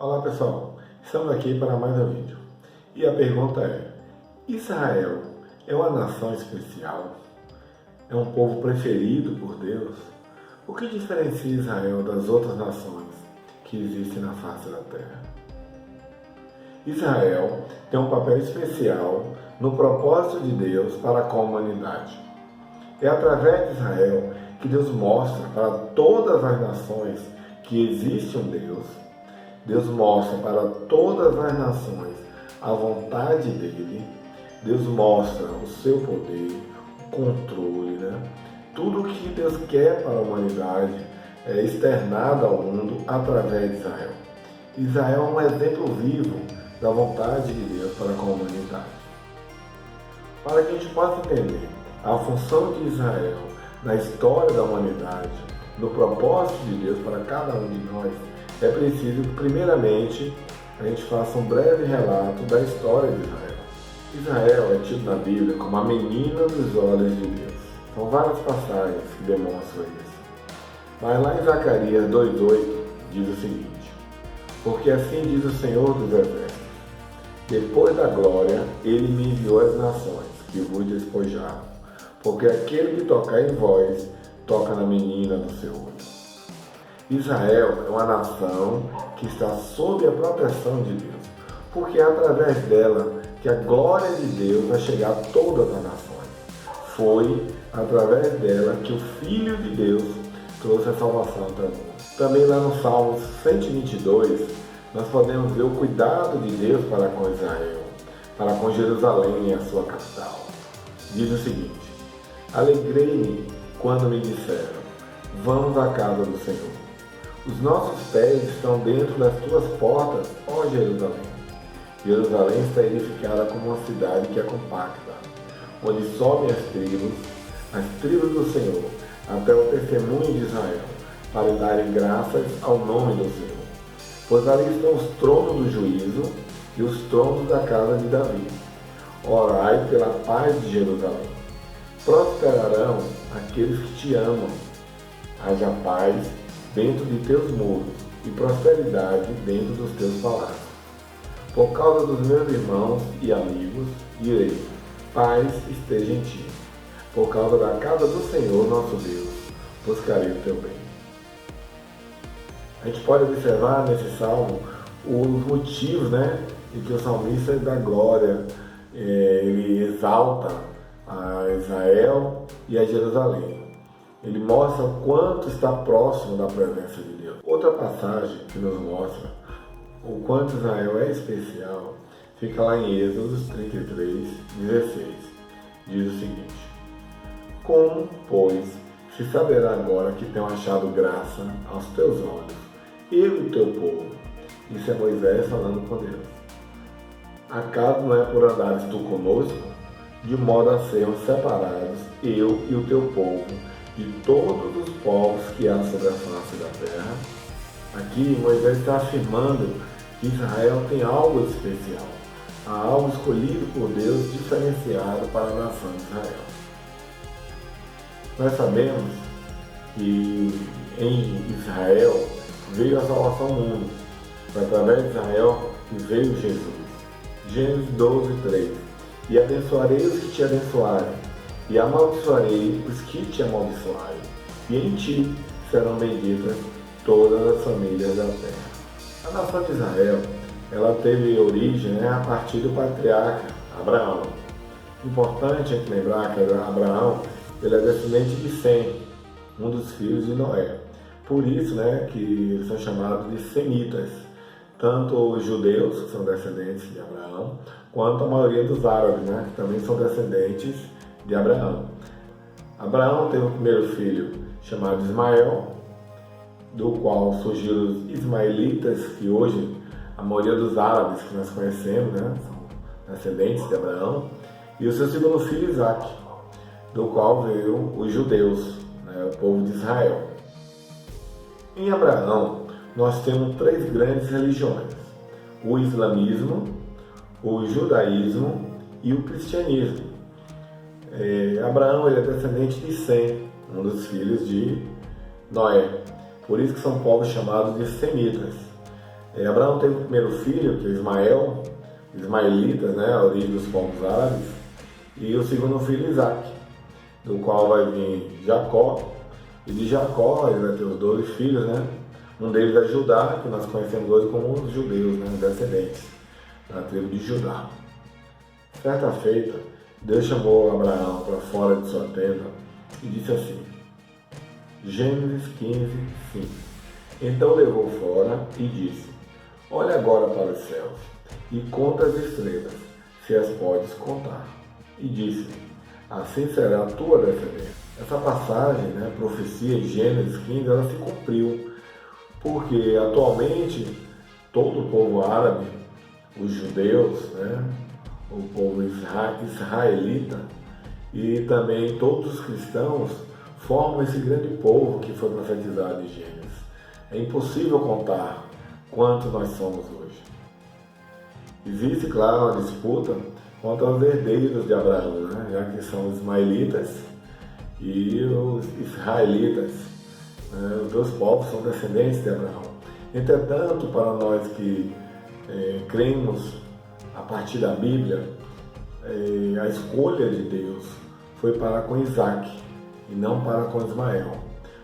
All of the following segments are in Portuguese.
Olá pessoal, estamos aqui para mais um vídeo. E a pergunta é: Israel é uma nação especial? É um povo preferido por Deus? O que diferencia Israel das outras nações que existem na face da terra? Israel tem um papel especial no propósito de Deus para com a humanidade. É através de Israel que Deus mostra para todas as nações que existe um Deus. Deus mostra para todas as nações a vontade dele. Deus mostra o seu poder, o controle, Tudo o que Deus quer para a humanidade é externado ao mundo através de Israel. Israel é um exemplo vivo da vontade de Deus para com a humanidade. Para que a gente possa entender a função de Israel na história da humanidade, no propósito de Deus para cada um de nós, é preciso que, primeiramente, a gente faça um breve relato da história de Israel. Israel é tido na Bíblia como a menina dos olhos de Deus. São várias passagens que demonstram isso. Mas lá em Zacarias 2,8 diz o seguinte: porque assim diz o Senhor dos Exércitos, depois da glória, ele me enviou às nações que vos despojaram, porque aquele que tocar em vós, toca na menina do seu olho. Israel é uma nação que está sob a proteção de Deus, porque é através dela que a glória de Deus vai chegar a todas as nações. Foi através dela que o Filho de Deus trouxe a salvação até o mundo. Também lá no Salmo 122, nós podemos ver o cuidado de Deus para com Israel, para com Jerusalém, a sua capital. Diz o seguinte: alegrei-me quando me disseram, vamos à casa do Senhor. Os nossos pés estão dentro das tuas portas, ó Jerusalém. Jerusalém está edificada como uma cidade que é compacta, onde sobem as tribos do Senhor, até o testemunho de Israel, para darem graças ao nome do Senhor. Pois ali estão os tronos do juízo e os tronos da casa de Davi. Orai pela paz de Jerusalém. Prosperarão aqueles que te amam. Haja paz dentro de teus muros e prosperidade dentro dos teus palácios. Por causa dos meus irmãos e amigos, direi, paz esteja em ti. Por causa da casa do Senhor nosso Deus, buscarei o teu bem. A gente pode observar nesse salmo os motivos, de que o salmista dá glória, ele exalta a Israel e a Jerusalém. Ele mostra o quanto está próximo da presença de Deus. Outra passagem que nos mostra o quanto Israel é especial fica lá em Êxodo 33:16. Diz o seguinte: como, pois, se saberá agora que tenho achado graça aos teus olhos, eu e o teu povo? Isso é Moisés falando com Deus. Acaso não é por andares tu conosco, de modo a sermos separados, eu e o teu povo, de todos os povos que há sobre a face da terra? Aqui Moisés está afirmando que Israel tem algo especial, há algo escolhido por Deus diferenciado para a nação de Israel. Nós sabemos que em Israel veio a salvação ao mundo, foi através de Israel que veio Jesus. Gênesis 12:3. E abençoarei os que te abençoarem, e amaldiçoarei os que te amaldiçoarem, e em ti serão benditas todas as famílias da terra. A nação de Israel, ela teve origem a partir do patriarca Abraão. Importante a gente lembrar que Abraão, ele é descendente de Sem, um dos filhos de Noé. Por isso, que eles são chamados de semitas. Tanto os judeus, que são descendentes de Abraão, quanto a maioria dos árabes, que também são descendentes de Abraão. Abraão teve o primeiro filho chamado Ismael, do qual surgiram os ismaelitas, que hoje a maioria dos árabes que nós conhecemos, são descendentes de Abraão, e o seu segundo filho Isaac, do qual veio os judeus, o povo de Israel. Em Abraão, nós temos três grandes religiões: o islamismo, o judaísmo e o cristianismo. Abraão ele é descendente de Sem, um dos filhos de Noé. Por isso que são povos chamados de semitas. Abraão teve o primeiro filho, que é Ismael, ismaelitas, né, a origem dos povos árabes, e o segundo filho, Isaac, do qual vai vir Jacó, e de Jacó ele vai ter os 12 filhos, né? Um deles é Judá, que nós conhecemos hoje como os judeus, né, descendentes da tribo de Judá. Certa feita, Deus chamou Abraão para fora de sua tenda e disse assim, Gênesis 15, 5. Então levou fora e disse, olha agora para os céus e conta as estrelas, se as podes contar. E disse, assim será a tua descendência. Essa passagem, né, profecia em Gênesis 15, ela se cumpriu, porque atualmente todo o povo árabe, os judeus, né, o povo israelita e também todos os cristãos formam esse grande povo que foi profetizado em Gênesis. É impossível contar quanto nós somos hoje. Existe, claro, uma disputa quanto aos herdeiros de Abraão, né? Já que são os ismaelitas e os israelitas. Os dois povos são descendentes de Abraão. Entretanto, para nós que cremos a partir da Bíblia, a escolha de Deus foi para com Isaac e não para com Ismael,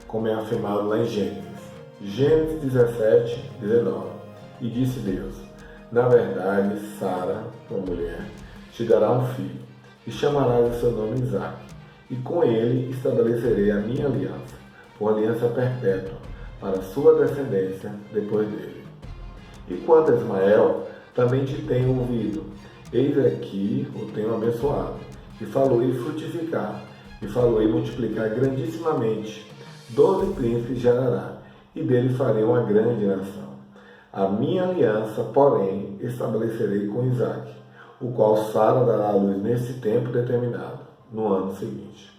como é afirmado lá em Gênesis. Gênesis 17, 19. E disse Deus, na verdade, Sara, tua mulher, te dará um filho, e chamarás o seu nome Isaac, e com ele estabelecerei a minha aliança, por aliança perpétua, para a sua descendência depois dele. E quanto a Ismael, também te tenho ouvido, eis aqui o tenho abençoado, e falou-lhe frutificar, e falou-lhe multiplicar grandissimamente, 12 príncipes gerará, e dele farei uma grande nação. A minha aliança, porém, estabelecerei com Isaac, o qual Sara dará à luz nesse tempo determinado, no ano seguinte.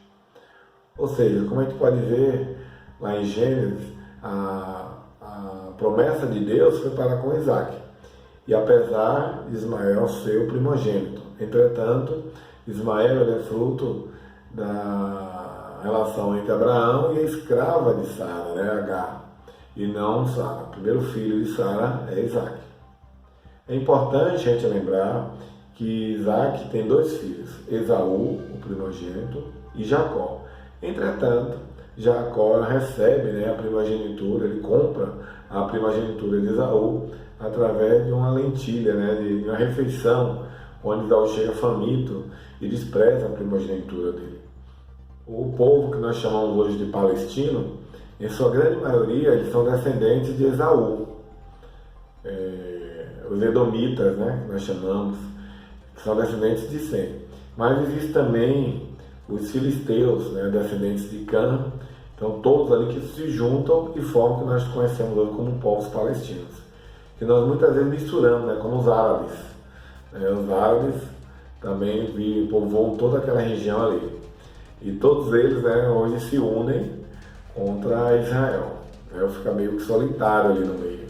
Ou seja, como a gente pode ver lá em Gênesis, a promessa de Deus foi para com Isaac, e apesar de Ismael ser o primogênito. Entretanto, Ismael é fruto da relação entre Abraão e a escrava de Sara, né, Agar, e não Sara. O primeiro filho de Sara é Isaac. É importante a gente lembrar que Isaac tem 2 filhos, Esaú, o primogênito, e Jacó. Entretanto, Jacó recebe, né, a primogenitura, ele compra a primogenitura de Esaú através de uma lentilha, né, de uma refeição, onde Esaú chega faminto e despreza a primogenitura dele. O povo que nós chamamos hoje de palestino, em sua grande maioria, eles são descendentes de Esaú. Os edomitas, né, que nós chamamos, que são descendentes de Sem. Mas existe também os filisteus, né, descendentes de Cã. Então, todos ali que se juntam e formam o que nós conhecemos hoje como povos palestinos. Que nós muitas vezes misturamos, né, como os árabes. Os árabes também povoam toda aquela região ali. E todos eles, né, hoje se unem contra Israel. Fica meio que solitário ali no meio.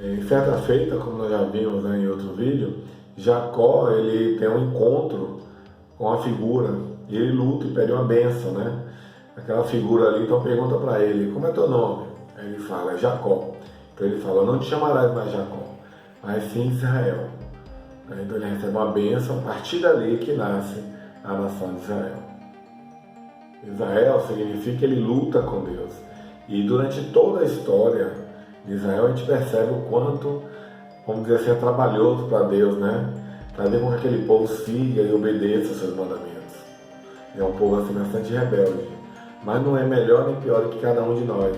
Em certa feita, como nós já vimos, né, em outro vídeo, Jacó ele tem um encontro com a figura e ele luta e pede uma bênção, né? Aquela figura ali então pergunta para ele, como é teu nome? Aí ele fala, é Jacó. Então ele fala, não te chamarás mais Jacó, mas sim Israel. Então ele recebe uma bênção, a partir dali que nasce a nação de Israel. Israel significa que ele luta com Deus. E durante toda a história de Israel a gente percebe o quanto, vamos dizer assim, é trabalhoso para Deus, né? Fazer com que aquele povo siga e obedeça os seus mandamentos. É um povo assim bastante rebelde. Mas não é melhor nem pior do que cada um de nós.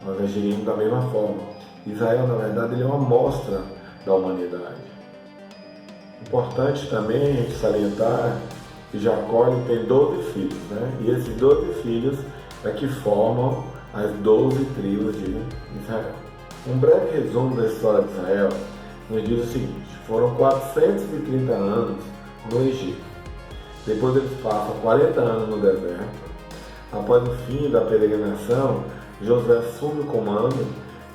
Nós agiríamos da mesma forma. Israel, na verdade, ele é uma amostra da humanidade. Importante também a gente salientar que Jacó ele tem 12 filhos, né? E esses 12 filhos é que formam as 12 tribos de Israel. Um breve resumo da história de Israel nos diz o seguinte: foram 430 anos no Egito. Depois eles passam 40 anos no deserto. Após o fim da peregrinação, Josué assume o comando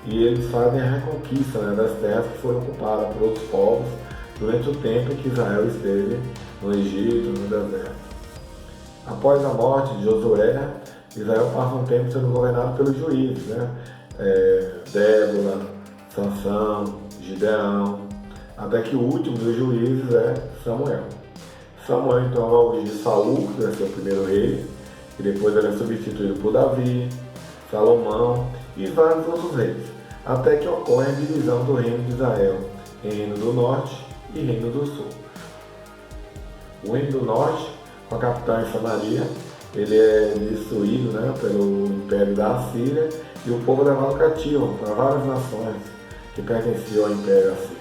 e eles fazem a reconquista, né, das terras que foram ocupadas por outros povos durante o tempo em que Israel esteve no Egito, no deserto. Após a morte de Josué, Israel passa um tempo sendo governado pelos juízes, né? Débora, Sansão, Gideão, até que o último dos juízes é Samuel. Samuel então vai ungir Saul, que vai ser o primeiro rei, e depois ele é substituído por Davi, Salomão e vários outros reis, até que ocorre a divisão do reino de Israel em Reino do Norte e Reino do Sul. O Reino do Norte, com a capital em Samaria, ele é destruído, pelo Império da Assíria e o povo é levado cativo para várias nações que pertenciam ao Império Assírio.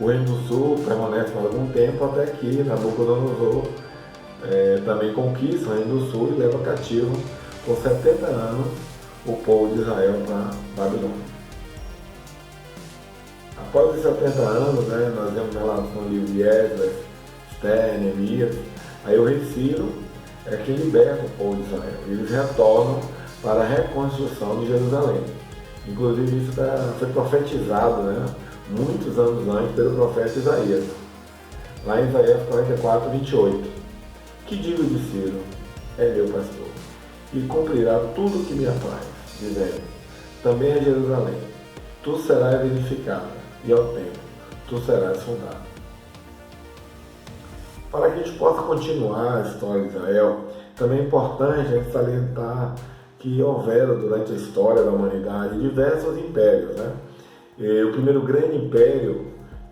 O Reino do Sul permanece por algum tempo até que Nabucodonosor também conquista o Reino do Sul e leva cativo por 70 anos o povo de Israel para Babilônia. Após os 70 anos, nós vemos relação no livro de Esdras, Esther, Neemias, aí o rei Ciro é quem liberta o povo de Israel. Eles retornam para a reconstrução de Jerusalém. Inclusive isso foi profetizado, muitos anos antes pelo profeta Isaías. Lá em Isaías 44, 28. Que digo de Ciro? É meu pastor, e cumprirá tudo o que me apraz, dizendo, também é Jerusalém, tu serás edificada, e ao tempo tu serás fundada. Para que a gente possa continuar a história de Israel, também é importante a gente salientar que houveram durante a história da humanidade diversos impérios. O primeiro grande império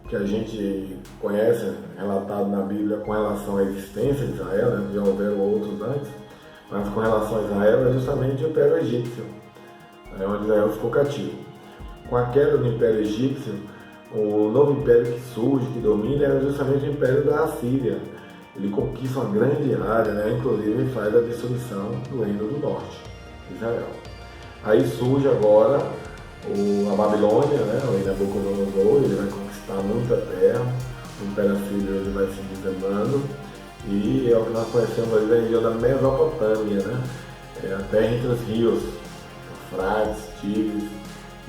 que a gente conhece, relatado na Bíblia com relação à existência de Israel, já houveram outros antes, mas com relação a Israel é justamente o Império Egípcio, onde Israel ficou cativo. Com a queda do Império Egípcio, o novo império que surge, que domina, era justamente o Império da Assíria. Ele conquista uma grande área, inclusive faz a destruição do Reino do Norte, Israel. Aí surge agora a Babilônia, o rei Nabucodonosor, ele vai conquistar muita terra, o Império Assírio ele vai se desandando, e é o que nós conhecemos ali da região da Mesopotâmia, a terra entre os rios, Eufrates, Tigres,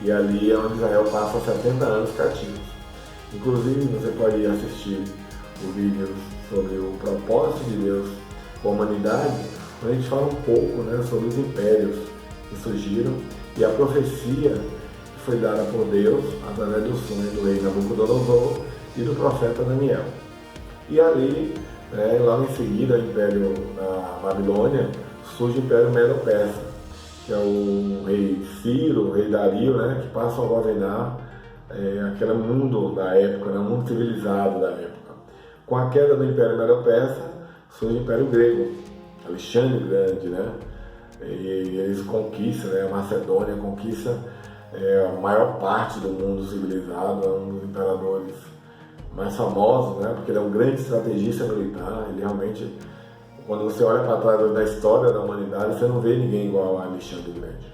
e ali é onde Israel passa 70 anos cativos. Inclusive, você pode assistir o vídeo sobre o propósito de Deus com a humanidade, onde a gente fala um pouco sobre os impérios que surgiram e a profecia que foi dada por Deus através do sonho do rei Nabucodonosor e do profeta Daniel. E ali, logo em seguida, o Império da Babilônia, surge o Império Medo-Persa, que é o rei Ciro, o rei Dario, que passam a governar aquele mundo da época, o mundo civilizado da época. Com a queda do Império Medo-Persa, surge o Império Grego, Alexandre o Grande, e eles conquistam, a Macedônia conquista a maior parte do mundo civilizado, é um dos imperadores mais famosos, porque ele é um grande estrategista militar. Ele realmente, quando você olha para trás da história da humanidade, você não vê ninguém igual a Alexandre o Grande.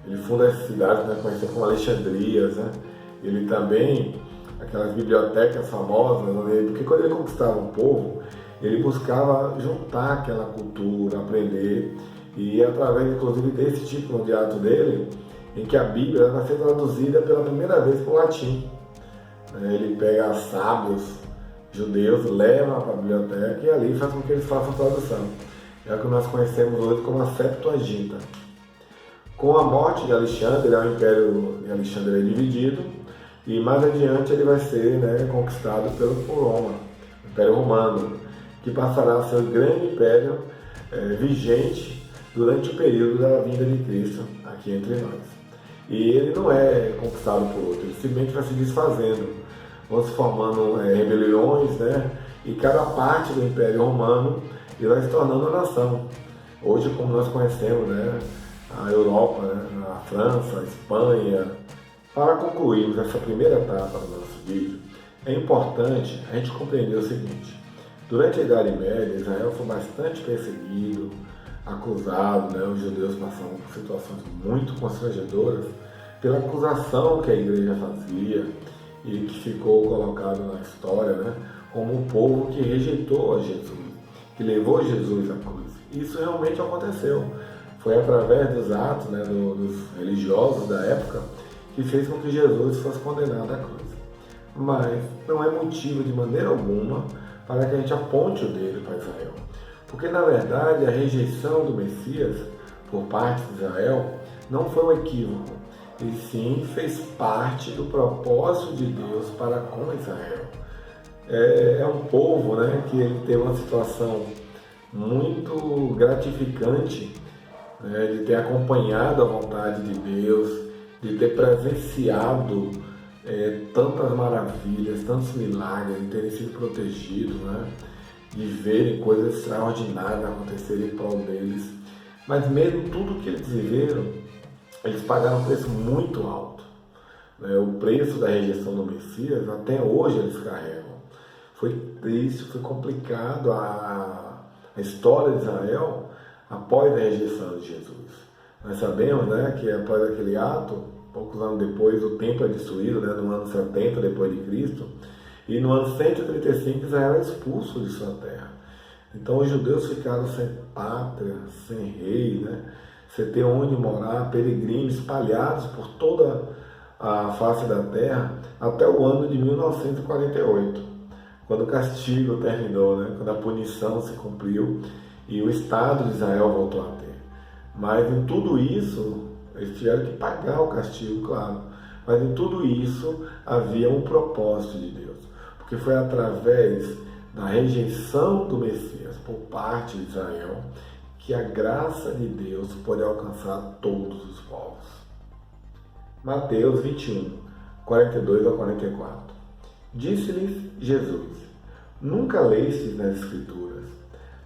Ele funda essa cidade, conhecida como Alexandrias, ele também, aquelas bibliotecas famosas, porque quando ele conquistava um povo, ele buscava juntar aquela cultura, aprender, e através inclusive desse tipo de ato dele, em que a Bíblia vai ser traduzida pela primeira vez para o latim. Ele pega sábios judeus, leva para a biblioteca e ali faz com que eles façam a tradução. É o que nós conhecemos hoje como a Septuaginta. Com a morte de Alexandre, o Império de Alexandre é dividido, e mais adiante ele vai ser conquistado por Roma, o Império Romano, que passará a ser o grande império vigente durante o período da vinda de Cristo aqui entre nós. E ele não é conquistado por outro, ele simplesmente vai se desfazendo, vão se formando rebeliões, e cada parte do Império Romano ele vai se tornando uma nação. Hoje, como nós conhecemos, a Europa, a França, a Espanha. Para concluirmos essa primeira etapa do nosso vídeo, é importante a gente compreender o seguinte: durante a Idade Média, Israel foi bastante perseguido, acusado, os judeus passavam por situações muito constrangedoras pela acusação que a igreja fazia e que ficou colocado na história, como um povo que rejeitou a Jesus, que levou Jesus à cruz. Isso realmente aconteceu. Foi através dos atos dos religiosos da época que fez com que Jesus fosse condenado à cruz. Mas não é motivo de maneira alguma para que a gente aponte o dedo para Israel. Porque, na verdade, a rejeição do Messias por parte de Israel não foi um equívoco. e sim fez parte do propósito de Deus para com Israel. É um povo, né, que ele teve uma situação muito gratificante, né, de ter acompanhado a vontade de Deus, de ter presenciado tantas maravilhas, tantos milagres, de terem sido protegidos, né, de verem coisas extraordinárias acontecerem em prol deles. Mas mesmo tudo que eles viveram, eles pagaram um preço muito alto. Né? O preço da rejeição do Messias, até hoje eles carregam. Foi triste, foi complicado a história de Israel após a rejeição de Jesus. Nós sabemos, né, que após aquele ato, poucos anos depois, o templo é destruído, né, no ano 70 depois de Cristo, e no ano 135 Israel é expulso de sua terra. Então os judeus ficaram sem pátria, sem rei, né, sem ter onde morar, peregrinos espalhados por toda a face da terra, até o ano de 1948, quando o castigo terminou, né, quando a punição se cumpriu e o Estado de Israel voltou a ter. Mas em tudo isso, eles tiveram que pagar o castigo, claro, mas em tudo isso havia um propósito de Deus, porque foi através da rejeição do Messias por parte de Israel que a graça de Deus pode alcançar todos os povos. Mateus 21, 42 a 44. Disse-lhes Jesus: Nunca lestes nas Escrituras: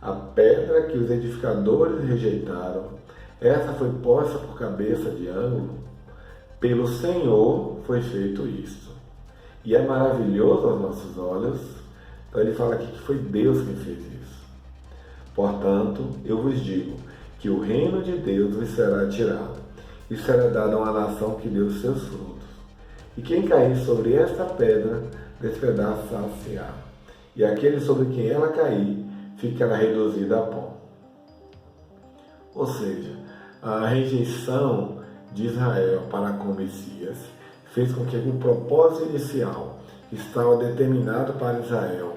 a pedra que os edificadores rejeitaram, essa foi posta por cabeça de ângulo? Pelo Senhor foi feito isto. E é maravilhoso aos nossos olhos. Então ele fala aqui que foi Deus quem fez isso. Portanto, eu vos digo que o reino de Deus vos será tirado e será dado a uma nação que deu os seus frutos. E quem cair sobre esta pedra, despedaçar-se-á, e aquele sobre quem ela cair, ficará reduzido a pó. Ou seja, a rejeição de Israel para com o Messias fez com que o propósito inicial, que estava determinado para Israel,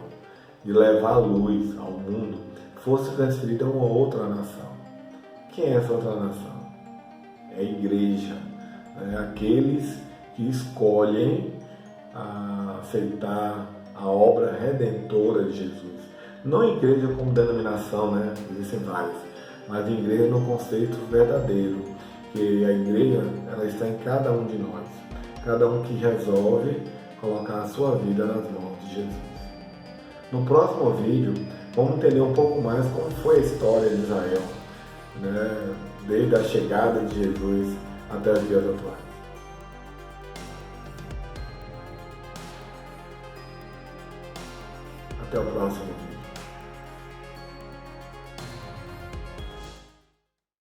de levar a luz ao mundo, fosse transferido a uma outra nação. Quem é essa outra nação? É a igreja, né? Aqueles que escolhem aceitar a obra redentora de Jesus. Não igreja como denominação, né? Existem várias, mas igreja no conceito verdadeiro, que a igreja ela está em cada um de nós, cada um que resolve colocar a sua vida nas mãos de Jesus. No próximo vídeo, vamos entender um pouco mais como foi a história de Israel, né? Desde a chegada de Jesus até os dias atuais. Até o próximo vídeo.